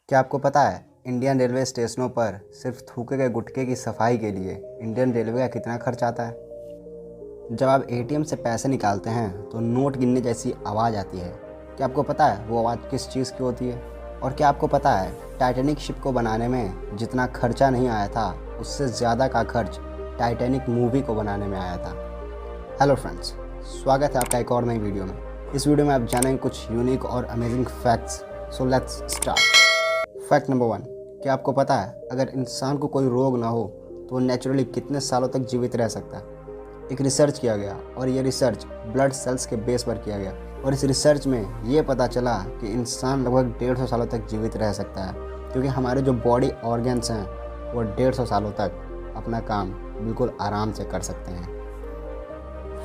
क्या आपको पता है इंडियन रेलवे स्टेशनों पर सिर्फ थूके गए गुटखे की सफाई के लिए इंडियन रेलवे का कितना खर्च आता है? जब आप एटीएम से पैसे निकालते हैं तो नोट गिनने जैसी आवाज़ आती है। क्या आपको पता है वो आवाज़ किस चीज़ की होती है? और क्या आपको पता है टाइटैनिक शिप को बनाने में जितना खर्चा नहीं आया था उससे ज़्यादा का खर्च टाइटैनिक मूवी को बनाने में आया था? हेलो फ्रेंड्स, स्वागत है आपका एक और नई वीडियो में। इस वीडियो में आप जानेंगे कुछ यूनिक और amazing facts. So let's start. Fact number 1, क्या आपको पता है अगर इंसान को कोई रोग ना हो तो वो नेचुरली कितने सालों तक जीवित रह सकता है? एक रिसर्च किया गया और ये रिसर्च ब्लड सेल्स के बेस पर किया गया और इस रिसर्च में ये पता चला कि इंसान लगभग 150 सालों तक जीवित रह सकता है, क्योंकि हमारे जो बॉडी ऑर्गन्स हैं वो 150 सालों तक अपना काम बिल्कुल आराम से कर सकते हैं।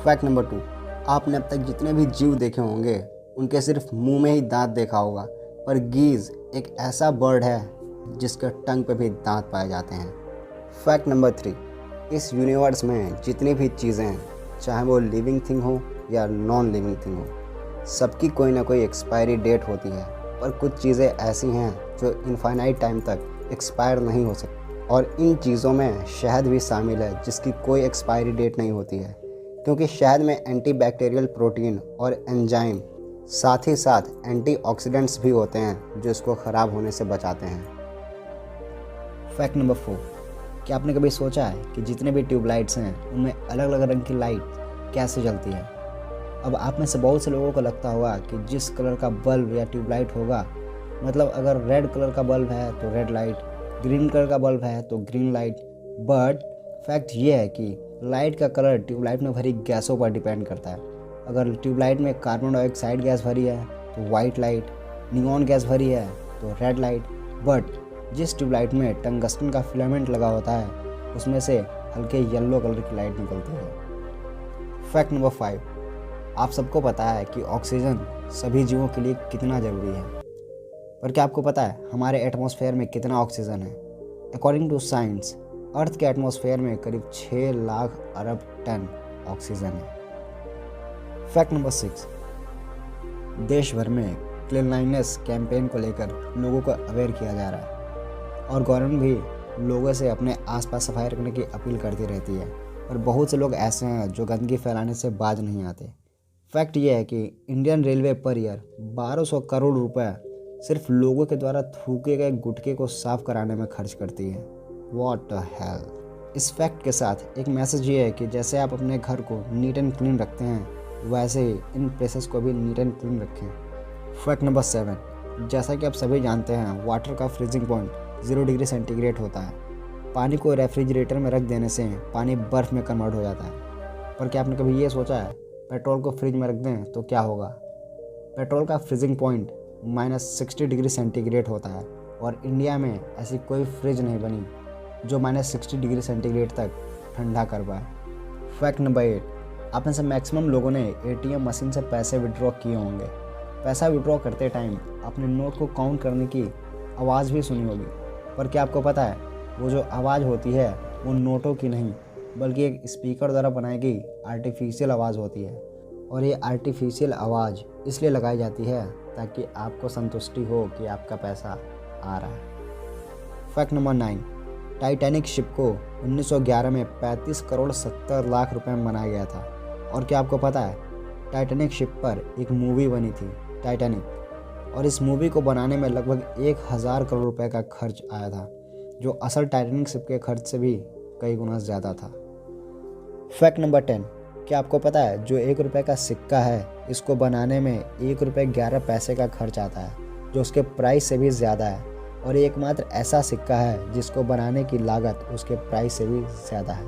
फैक्ट नंबर 2, आपने अब तक जितने भी जीव देखे होंगे उनके सिर्फ मुंह में ही दांत देखा होगा, पर गीज़ एक ऐसा बर्ड है जिसके टंग पे भी दांत पाए जाते हैं। फैक्ट नंबर 3, इस यूनिवर्स में जितनी भी चीज़ें हैं, चाहे वो लिविंग थिंग हो या नॉन लिविंग थिंग हो, सबकी कोई ना कोई एक्सपायरी डेट होती है, पर कुछ चीज़ें ऐसी हैं जो इनफाइनाइट टाइम तक एक्सपायर नहीं हो सकती। और इन चीज़ों में शहद भी शामिल है जिसकी कोई एक्सपायरी डेट नहीं होती है, क्योंकि शहद में एंटीबैक्टीरियल प्रोटीन और एंजाइम साथ ही साथ एंटीऑक्सीडेंट्स भी होते हैं जो इसको ख़राब होने से बचाते हैं। फैक्ट नंबर 4, क्या आपने कभी सोचा है कि जितने भी ट्यूबलाइट्स हैं उनमें अलग अलग रंग की लाइट कैसे जलती है? अब आप में से बहुत से लोगों को लगता होगा कि जिस कलर का बल्ब या ट्यूबलाइट होगा, मतलब अगर रेड कलर का बल्ब है तो रेड लाइट, ग्रीन कलर का बल्ब है तो ग्रीन लाइट। बट फैक्ट ये है कि लाइट का कलर ट्यूबलाइट में भरी गैसों पर डिपेंड करता है। अगर ट्यूबलाइट में कार्बन डाइऑक्साइड गैस भरी है तो वाइट लाइट, नियॉन गैस भरी है तो रेड लाइट। बट जिस ट्यूबलाइट में टंगस्टन का फिलामेंट लगा होता है उसमें से हल्के येलो कलर की लाइट निकलती है। फैक्ट नंबर 5, आप सबको पता है कि ऑक्सीजन सभी जीवों के लिए कितना ज़रूरी है, पर क्या आपको पता है हमारे एटमॉस्फेयर में कितना ऑक्सीजन है? अकॉर्डिंग टू साइंस, अर्थ के एटमॉस्फेयर में करीब 6 लाख अरब टन ऑक्सीजन है। फैक्ट नंबर 6, देश भर में क्लीनलीनेस कैंपेन को लेकर लोगों को अवेयर किया जा रहा है और गवर्नमेंट भी लोगों से अपने आसपास सफाई रखने की अपील करती रहती है, पर बहुत से लोग ऐसे हैं जो गंदगी फैलाने से बाज नहीं आते। फैक्ट ये है कि Indian railway per year 1200 crore रुपए सिर्फ लोगों के द्वारा थूके गए गुटखे को साफ कराने में खर्च करती है। What the hell. इस फैक्ट के साथ एक मैसेज ये है कि जैसे आप अपने घर को नीट एंड क्लीन रखते हैं, वैसे ही इन प्लेसेस को भी नीट एंड क्लीन रखें। फैक्ट नंबर 7, जैसा कि आप सभी जानते हैं वाटर का फ्रीजिंग पॉइंट 0 डिग्री सेंटीग्रेड होता है। पानी को रेफ्रिजरेटर में रख देने से पानी बर्फ़ में कन्वर्ट हो जाता है, पर क्या आपने कभी ये सोचा है पेट्रोल को फ्रिज में रख दें तो क्या होगा? पेट्रोल का फ्रीजिंग पॉइंट -60 डिग्री सेंटीग्रेड होता है और इंडिया में ऐसी कोई फ्रिज नहीं बनी जो -60 डिग्री सेंटीग्रेड तक ठंडा कर पाए। फैक्ट नंबर 8, आप में से मैक्सिमम लोगों ने एटीएम मशीन से पैसे विड्रॉ किए होंगे। पैसा विड्रॉ करते टाइम अपने नोट को काउंट करने की आवाज़ भी सुनी होगी, पर क्या आपको पता है वो जो आवाज़ होती है वो नोटों की नहीं बल्कि एक स्पीकर द्वारा बनाई गई आर्टिफिशियल आवाज़ होती है। और ये आर्टिफिशियल आवाज़ इसलिए लगाई जाती है ताकि आपको संतुष्टि हो कि आपका पैसा आ रहा है। फैक्ट नंबर 9, टाइटैनिक शिप को 1911 में 35 करोड़ 70 लाख रुपए में बनाया गया था। और क्या आपको पता है टाइटैनिक शिप पर एक मूवी बनी थी टाइटैनिक, और इस मूवी को बनाने में लगभग 1000 करोड़ रुपए का खर्च आया था, जो असल टाइटैनिक शिप के खर्च से भी कई गुना ज़्यादा था। फैक्ट नंबर 10, क्या आपको पता है जो 1 रुपये का सिक्का है इसको बनाने में 1 रुपये 11 पैसे का खर्च आता है, जो उसके प्राइस से भी ज़्यादा है। और एकमात्र ऐसा सिक्का है जिसको बनाने की लागत उसके प्राइस से भी ज़्यादा है।